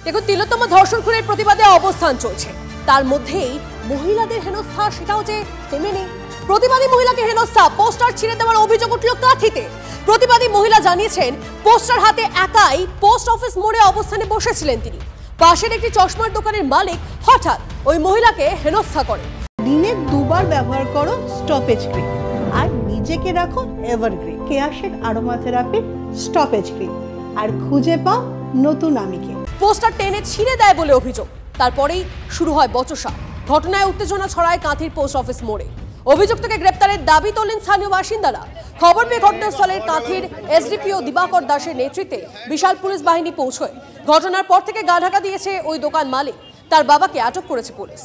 দেখুন, তিলোত্তম ধর্ষণ খুনের প্রতিবাদে অবস্থান চলছে, তার মধ্যেই মহিলাদের হেনস্থা সেটাও যে থেমে নেই। প্রতিবাদী মহিলাকে হেনস্থা, পোস্টার ছিঁড়ে দেওয়ার অভিযোগ উঠল কাঁথিতে। প্রতিবাদী মহিলা জানিয়েছেন, পোস্টার হাতে একাই পোস্ট অফিস মোড়ে অবস্থানে বসেছিলেন তিনি। পাশের একটি চশমার দোকানের মালিক হঠাৎ ওই মহিলাকে হেনস্থা করে। দিনে দুবার ব্যবহার করো স্টপেজ ক্রিম আর নিজেকে রাখো evergreen Keya Seth aroma therapy stoppage cream, আর খুঁজে পাও নতুন আমিকে। পোস্টার টেনে ছিঁড়ে দেয় বলে অভিযোগ, তারপরেই শুরু হয় বচসা। ঘটনায় উত্তেজনা ছড়ায় কাঁথির পোস্ট অফিস মোড়ে। অভিযুক্তকে গ্রেপ্তারের দাবি তোলেন স্থানীয় বাসিন্দারা। খবর পেয়ে ঘটনাস্থলের কাঁথির এসডিপিও দিবাকর দাসের নেতৃত্বে বিশাল পুলিশ বাহিনী পৌঁছয়। ঘটনার পর থেকে গা ঢাকা দিয়েছে ওই দোকান মালিক, তার বাবাকে আটক করেছে পুলিশ।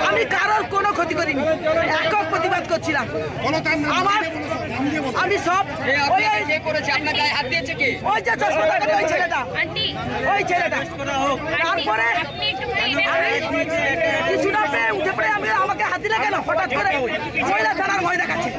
আমি কারোর কোনো ক্ষতি করিনি, একক প্রতিবাদ করছিলাম। আমি সব ওই যে চশমা লাগানো ওই ছেলেটা, তারপরে কিছুটা পেয়ে উঠে পড়ে আমি আমাকে হাত দিলে কেন হঠাৎ করে মহিলা থানার ভয় দেখাচ্ছে।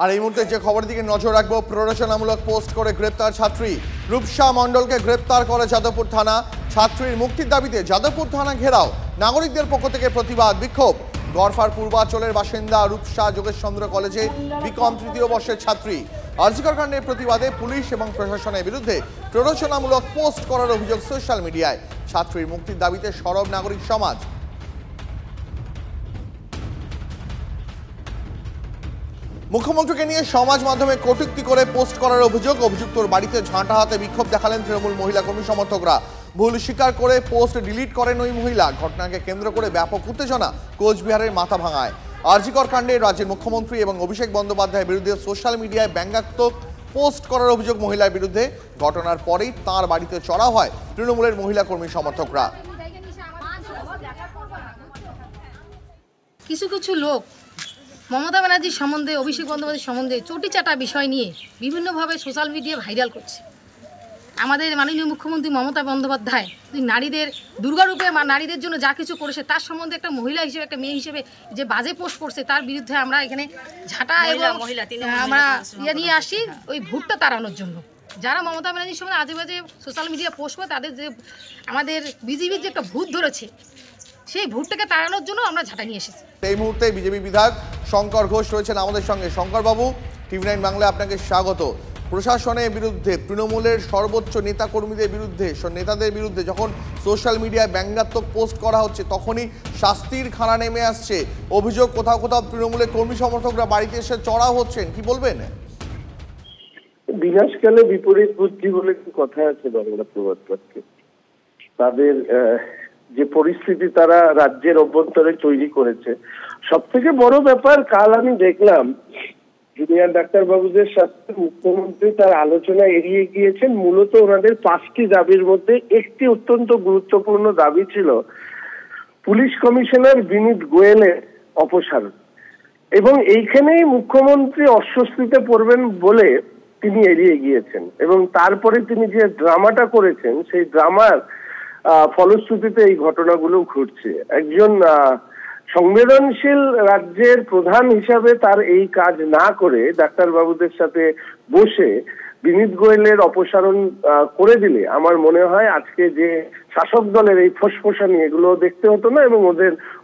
আর এই মুহূর্তে যে খবরের দিকে নজর রাখবো, প্ররোচনামূলক পোস্ট করে গ্রেপ্তার ছাত্রী। রূপসা মণ্ডলকে গ্রেপ্তার করে যাদবপুর থানা। ছাত্রীর মুক্তির দাবিতে যাদবপুর থানা ঘেরাও। নাগরিকদের পক্ষ থেকে প্রতিবাদ বিক্ষোভ। গড়ফার পূর্বাঞ্চলের বাসিন্দা রূপসা যোগেশচন্দ্র কলেজে বিকম তৃতীয় বর্ষের ছাত্রী। আরজিকর কাণ্ডের প্রতিবাদে পুলিশ এবং প্রশাসনের বিরুদ্ধে প্ররোচনামূলক পোস্ট করার অভিযোগ সোশ্যাল মিডিয়ায়। ছাত্রীর মুক্তির দাবিতে সরব নাগরিক সমাজ। মুখ্যমন্ত্রীকে নিয়ে সমাজ মাধ্যমে কটূক্তি করে পোস্ট করার অভিযোগ। অভিযুক্তর বাড়িতে ঝাঁটা হাতে বিক্ষোভ দেখালেন তৃণমূল মহিলা কর্মী সমর্থকরা। ভুল স্বীকার করে পোস্ট ডিলিট করেন ওই মহিলা। ঘটনাকে কেন্দ্র করে ব্যাপক উত্তেজনা কোচবিহারের মাথাভাঙায়। আরজিকর কাণ্ডে রাজ্যের মুখ্যমন্ত্রী এবং অভিষেক বন্দ্যোপাধ্যায়ের বিরুদ্ধে সোশ্যাল মিডিয়ায় ব্যঙ্গাত্মক পোস্ট করার অভিযোগ মহিলার বিরুদ্ধে। ঘটনার পরেই তাঁর বাড়িতে চড়াও হয় তৃণমূলের মহিলা কর্মী সমর্থকরা। কিছু কিছু লোক মমতা ব্যানার্জির সম্বন্ধে, অভিষেক বন্দ্যোপাধ্যায়ের সম্বন্ধে চটিচাটা বিষয় নিয়ে বিভিন্নভাবে সোশ্যাল মিডিয়া ভাইরাল করছে। আমাদের মাননীয় মুখ্যমন্ত্রী মমতা বন্দ্যোপাধ্যায় নারীদের দুর্গারূপে নারীদের জন্য যা কিছু করেছে তার সম্বন্ধে একটা মহিলা হিসেবে, একটা মেয়ে হিসেবে যে বাজে পোস্ট করছে তার বিরুদ্ধে আমরা এখানে ঝাঁটা এবং আমরা নিয়ে আসি ওই ভোটটা তাড়ানোর জন্য। যারা মমতা ব্যানার্জির সম্বন্ধে আজে বাজে সোশ্যাল মিডিয়া পোস্ট করে তাদের যে আমাদের বিজেপির যে একটা ভূত ধরেছে সেই ভোটটাকে তাড়ানোর জন্য আমরা ঝাঁটা নিয়ে এসেছি। এই মুহূর্তে বিজেপি বিধায়ক শঙ্কর ঘোষ রয়েছেন আমাদের সঙ্গে। শঙ্কর বাবু, টিভি9 বাংলায় আপনাকে স্বাগত। প্রশাসনের বিরুদ্ধে, তৃণমূলের সর্বোচ্চ নেতাকর্মীদের বিরুদ্ধে, নেতাদের বিরুদ্ধে যখন সোশ্যাল মিডিয়ায় ব্যঙ্গাত্মক পোস্ট করা হচ্ছে তখনই শাস্তির খাড়া নেমে আসছে। অভিযোগ কোথাও কোথাও তৃণমূলের কর্মী সমর্থকরা বাড়িতে এসে চড়াও হচ্ছেন, কি বলবেন? বিনাশকালে বিপরীত বুদ্ধি বলে কথা আছে বাংলা প্রবাদ বাক্যে। তাদের যে পরিস্থিতি তারা রাজ্যের অভ্যন্তরে তৈরি করেছে, সব থেকে বড় ব্যাপার কাল আমি দেখলাম জুনিয়র ডাক্তারবাবুদের সাথে মুখ্যমন্ত্রী তার আলোচনা এড়িয়ে গিয়েছেন। মূলত ওনাদের 5টি দাবির মধ্যে একটি অত্যন্ত গুরুত্বপূর্ণ দাবি ছিল পুলিশ কমিশনার বিনীত গোয়েলের অপসারণ, এবং এইখানেই মুখ্যমন্ত্রী অস্বস্তিতে পড়বেন বলে তিনি এড়িয়ে গিয়েছেন। এবং তারপরে তিনি যে ড্রামাটা করেছেন সেই ড্রামার ফলশ্রুতিতে এই ঘটনাগুলো ঘটছে। একজন সংবেদনশীল রাজ্যের প্রধান হিসাবে তার এই কাজ না করে ডাক্তারবাবুদের সাথে বসে বিনীত গোয়েলের অপসারণ করে দিলে আমার মনে হয় আজকে যে শাসক দলের এই ফোসফোসানি এগুলো দেখতে হতো না, এবং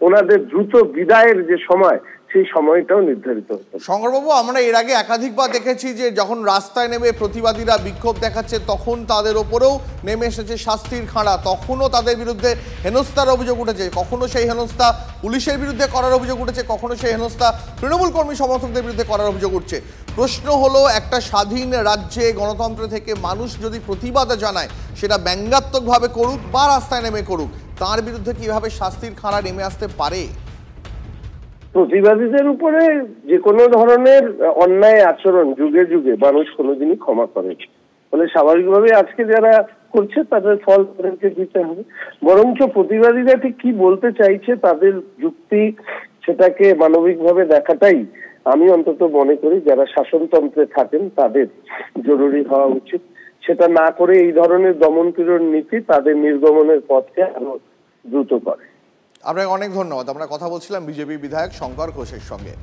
ওনাদের দ্রুত বিদায়ের যে সময় সেই সময়টাও নির্ধারিত হতো। শঙ্করবাবু, আমরা এর আগে একাধিকবার দেখেছি যে যখন রাস্তায় নেমে প্রতিবাদীরা বিক্ষোভ দেখাচ্ছে তখন তাদের ওপরেও নেমে এসেছে শাস্তির খাঁড়া। তখনও তাদের বিরুদ্ধে হেনস্থার অভিযোগ উঠেছে, কখনো সেই হেনস্থা পুলিশের বিরুদ্ধে করার অভিযোগ উঠেছে, কখনো সেই হেনস্থা তৃণমূল কর্মী সমর্থকদের বিরুদ্ধে করার অভিযোগ উঠছে। প্রশ্ন হলো, একটা স্বাধীন রাজ্যে গণতন্ত্র থেকে মানুষ যদি প্রতিবাদ জানায় সেটা ব্যঙ্গাত্মকভাবে করুক বা রাস্তায় নেমে করুক, তার বিরুদ্ধে কিভাবে শাস্তির খাঁড়া নেমে আসতে পারে? প্রতিবাদীদের উপরে যে কোনো ধরনের অন্যায় আচরণ যুগে যুগে মানুষ কোনোদিনই ক্ষমা করে, ফলে স্বাভাবিকভাবে আজকে যারা করছে তাদের ফল তাদেরকে দিতে হবে। বরঞ্চ প্রতিবাদীরা ঠিক কি বলতে চাইছে তাদের যুক্তি সেটাকে মানবিকভাবে দেখাটাই আমি অন্তত মনে করি যারা শাসনতন্ত্রে থাকেন তাদের জরুরি হওয়া উচিত। সেটা না করে এই ধরনের দমনপীড়ন নীতি তাদের নির্গমনের পথকে আরো দ্রুত করে। আপনাকে অনেক ধন্যবাদ। আমরা কথা বলছিলাম বিজেপি বিধায়ক শঙ্কর ঘোষের সঙ্গে।